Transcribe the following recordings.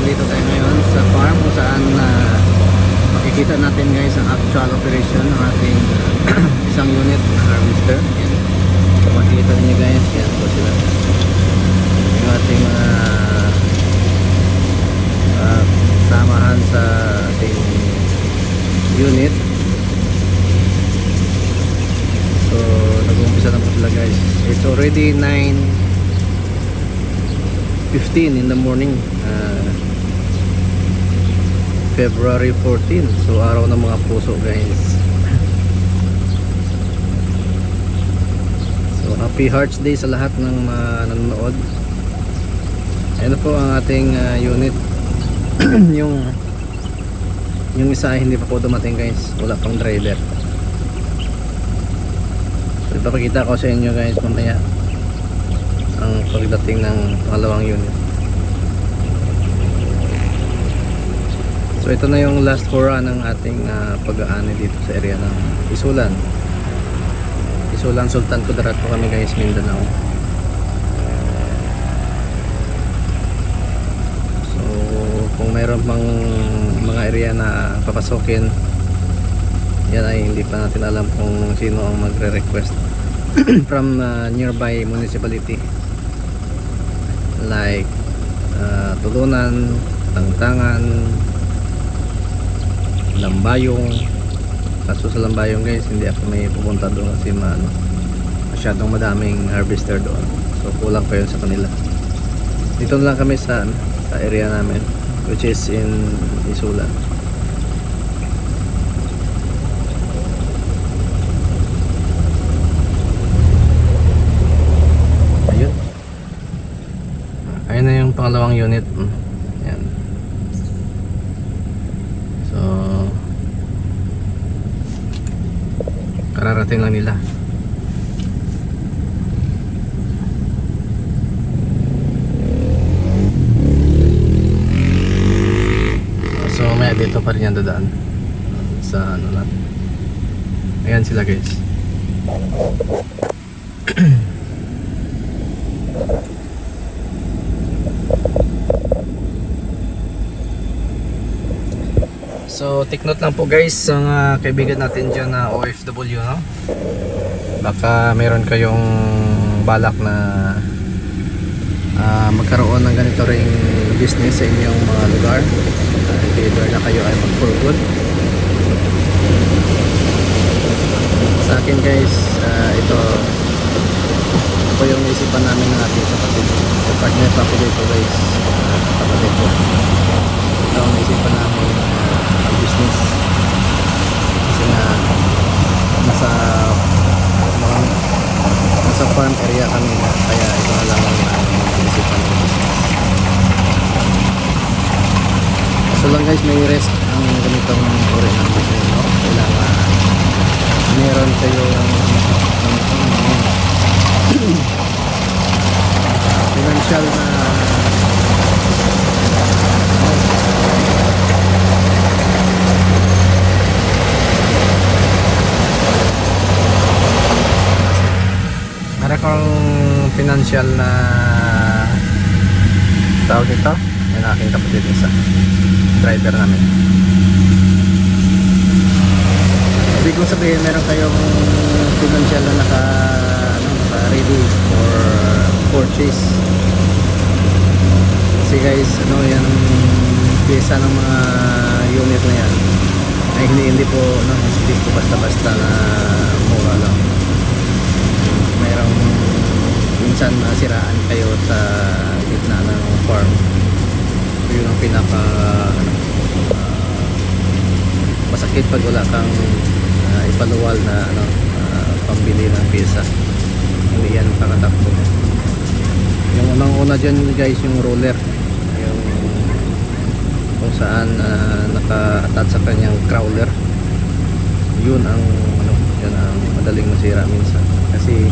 nandito tayo ngayon sa farm kung saan makikita natin guys ang actual operation ng ating isang unit na harvester. Yan. So makikita ninyo guys, yan po sila yung ating samahan sa ating unit. So nag-uumpisa na po sila guys. It's already 9:15 in the morning, February 14. So araw ng mga puso guys. So happy Hearts Day sa lahat ng nanonood. Ayan po ang ating unit. yung isa ay hindi pa po dumating guys, wala pang driver. So ipapakita ko sa inyo guys mamaya ang pagdating ng pangalawang unit. So ito na yung last hurrah ng ating pag-aani dito sa area ng Isulan. Isulan, Sultan Kudarat po kami guys, Mindanao. So kung mayroon pang mga area na papasokin, yan ay hindi pa natin alam kung sino ang magre-request from nearby municipality like Tulunan, Tangtangan, Lambayong. Kaso sa Lambayong guys hindi ako may pupunta doon kasi masyadong madaming harvester doon, so kulang pa yun sa kanila. Dito na lang kami sa area namin which is in Isulan. Ayun na yung pangalawang unit. Yan. So kararating lang nila. So may dito pa rin yan dadaan sa natin. Ayan sila guys. So take note lang po guys sa kaibigan natin dyan na OFW, no? Baka meron kayong balak na magkaroon ng ganito ring business sa inyong mga lugar. Either na kayo ay mag for good. Sa akin guys, ito po yung isipan namin ng ating kapatid. So partner pa po dito guys, kapatid ko. Ito ang isipan namin business kasi nga nasa farm area kami, kaya ito na lang ang isipan ng business. So lang guys, may risk ang ganitong uri ng business, no? Kailangan meron kayong financial na financial na tawag ito. Yan ang aking kapatid isa, driver namin. Ibig kong sabihin meron kayong financial na naka ready for purchase. Kasi guys, yan pyesa ng mga unit na yan ay hindi po basta-basta na mura lang. Mayroong minsan masiraan kayo sa gitna ng farm. So yun ang pinaka masakit pag wala kang ipaluwal na pambili ng pyesa. Hindi yan pakatakbo. Yung unang-una dyan guys, yung roller, yung kung saan naka-attach sa kanyang crawler, yun ang yan ang madaling masira minsan kasi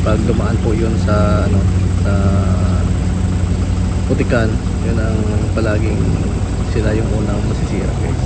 pag dumaan po yun sa sa putikan, yun ang palaging sila yung unang masisira guys.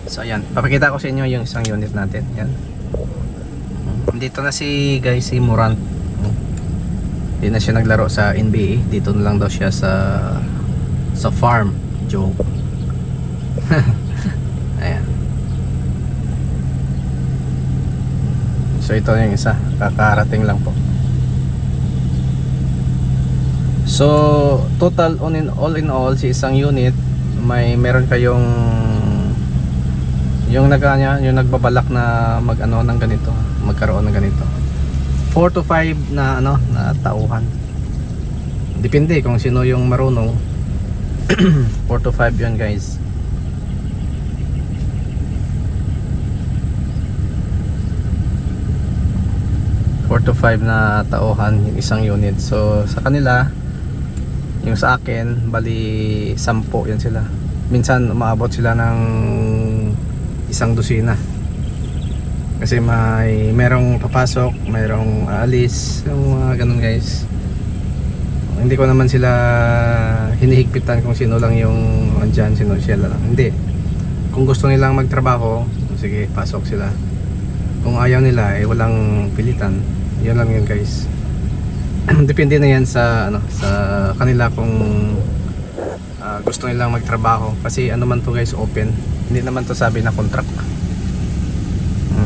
So ayan, papakita ko sa inyo yung isang unit natin. Yan, dito na si guys, si Morant. Hindi na siya naglaro sa NBA. Dito na lang daw siya sa farm. Joke. Ayan. So ito yung isa. Kakarating lang po. So total all in all si isang unit meron kayong yung nagbabalak na magkaroon ng ganito 4 to 5 na na tauhan. Depende kung sino yung marunong. 4 to 5 yun guys. To 5 na tauhan yung isang unit. So sa kanila, yung sa akin bali 10 yan sila. Minsan umaabot sila ng 1 dosina kasi merong papasok, merong aalis, yung mga ganun guys. Hindi ko naman sila hinihigpitan kung sino lang yung andyan, sino sila lang. Hindi, kung gusto nilang magtrabaho, sige pasok sila. Kung ayaw nila walang pilitan. Yan lang yun guys. Depende na yan sa sa kanila kung gusto nilang magtrabaho. Kasi man to guys, open. Hindi naman to sabi na contract.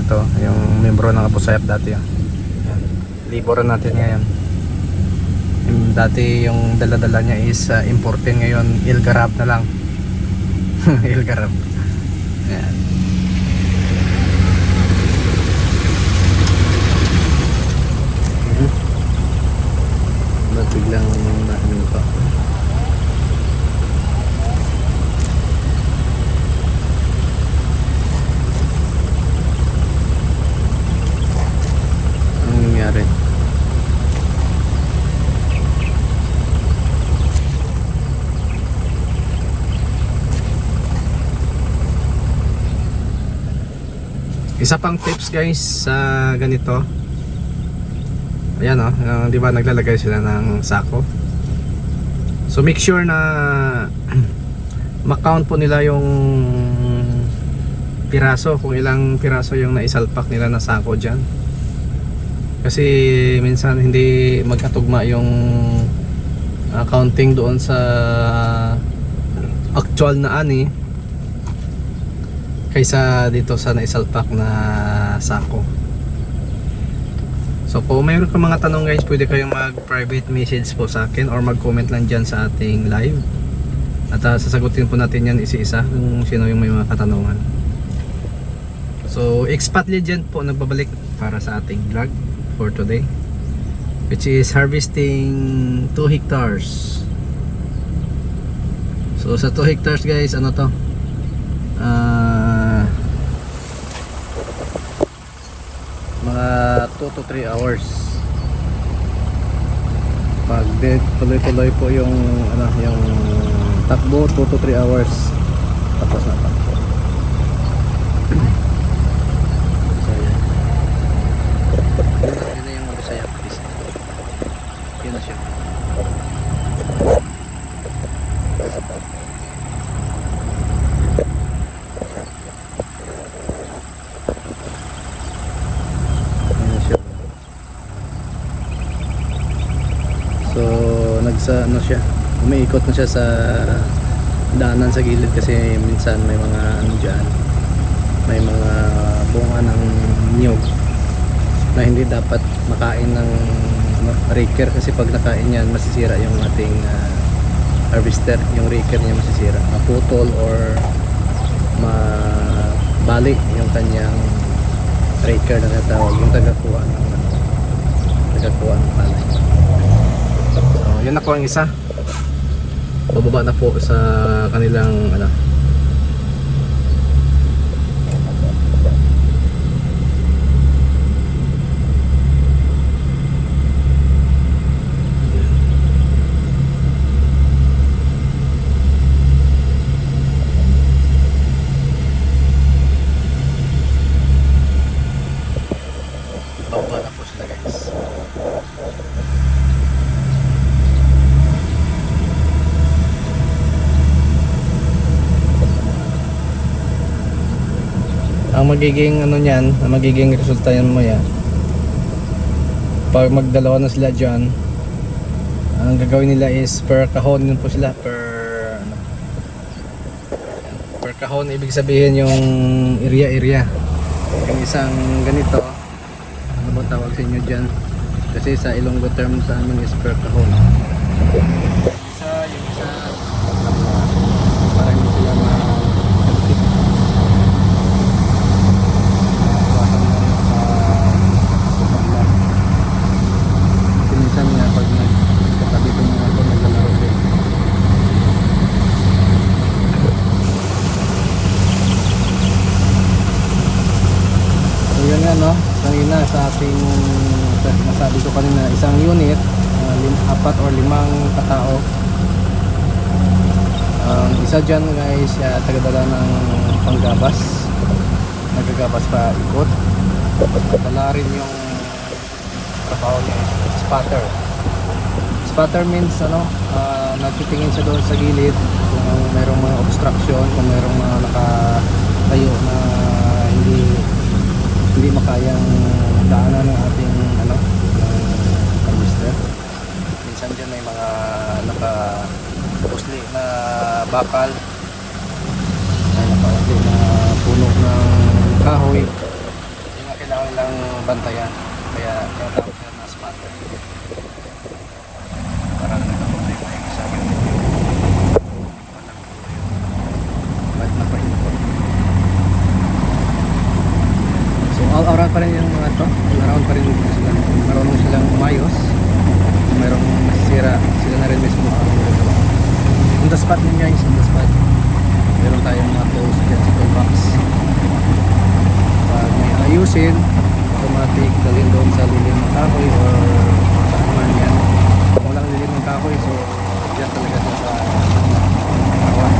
Ito, yung membro ng Abu Sayyaf dati. Yan. Liboran natin ngayon. Dati yung dala-dala niya is importing, ngayon Il Garab na lang. Il Garab. Yan. Biglang namin pa. Anong nangyari? Isa pang tips guys sa ganito. Ayan di ba naglalagay sila ng sako. So make sure na ma-count po nila yung piraso, kung ilang piraso yung naisalpak nila na sako dyan. Kasi minsan hindi magkatugma yung counting doon sa actual na ani kaysa dito sa naisalpak na sako. So kung mayroon ka mga tanong guys, pwede kayong mag-private message po sa akin or mag-comment lang dyan sa ating live. At sasagutin po natin yan isa-isa kung sino yung may mga katanungan. So Expat Legend po nagbabalik para sa ating vlog for today, which is harvesting 2 hectares. So sa 2 hectares guys, ano to? Mga 2 to 3 hours. Pag tuloy-tuloy po yung yung takbo, 2 to 3 hours tapos na takbo. So yan. Yun na yung Bisaya piece. Yun na siya. So ano siya, umiikot na siya sa daanan sa gilid kasi minsan may mga dyan, may mga bunga ng niyog na hindi dapat makain ng raker, kasi pag nakain yan masisira yung ating harvester, yung raker niya masisira, maputol or mabali yung kanyang raker na natawag, yung tagakuha ng palay. So, yun na po ang isa. Bababa na po sa kanilang bababa na po sila guys. Ang magiging niyan, ang magiging resulta yan mo yan, pag magdalawa na sila dyan, Ang gagawin nila is per kahon yun po sila, per ano, per kahon, ibig sabihin yung area. Yung isang ganito, ano ba tawag sa inyo dyan? Kasi sa Ilonggo term sa amin is per kahon. Yung isa, para hindi sila ma-conflict. Iwasan mo sa kabila. Kasi minsan nga pag nagkatabi ko mga ito, naglalaro din. So yun nga no, kanina sa ating nasabi ko kanina, isang unit, 4 or 5 katao. Isa dyan guys, tagadala ng panggabas, nagagabas pa ikot. Dala rin yung trabaho niya, spotter. Spotter means ano, nagtitingin siya doon sa gilid kung mayroong mga obstruction, kung mayroong mga nakatayo na hindi makayang daanan ng ating ano, harvester. Minsan dyan may mga naka-pusli na bakal, may naka-pusli na puno ng kahoy, yung nga kailangan lang bantayan, kaya tawag sila na spotter. Parang nakapunay na yung isang unit yun, walang ba't napahinto. So all around pa rin yung mga to, all around pa rin sila, marunong silang umayos, mayroong nasisira sila na rin mismo ang gagawa. On the spot din guys, on the spot. Meron tayong mga tools dyan sa toolbox. Pag may ayusin, automatic dalhin doon sa lilim ng kahoy or saan man yan. Kung walang lilim ng kahoy, so dyan talaga sa kawan.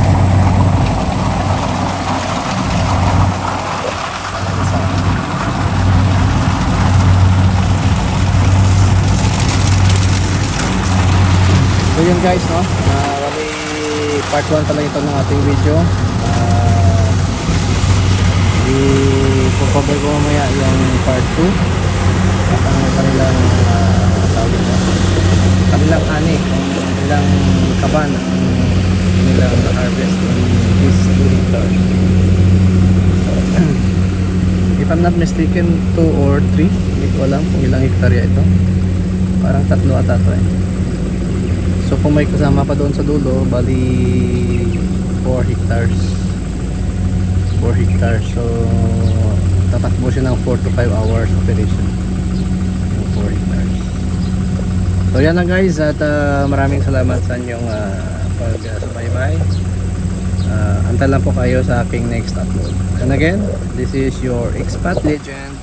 So yun guys, no, bali part 1 pala ito ng ating video. I-cover ko mamaya yung part 2 at ang kanilang tawag ito, kanilang ani, ang kanilang kaban, ang kanilang harvest in this 2 hectares. If I'm not mistaken, 2 or 3, hindi ko alam kung ilang hektarya ito, parang 3 ata ito eh. So kung may kasama pa doon sa dulo, bali 4 hectares. 4 hectares. So tatakbo siya ng 4 to 5 hours operation. 4 hectares. So yan na guys, at maraming salamat sa inyong pag-subaybay. Antay lang po kayo sa aking next upload. And again, this is your Expat Legend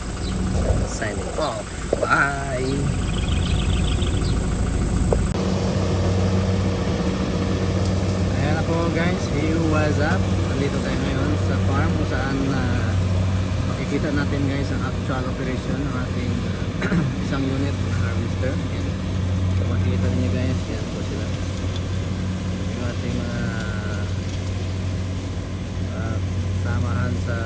signing off. Bye! So guys, hey, what's up? Nandito tayo ngayon sa farm kung saan makikita natin guys ang actual operation ng ating isang unit harvester. Yan. So makikita niyo guys, yan po sila. Yung ating mga samahan sa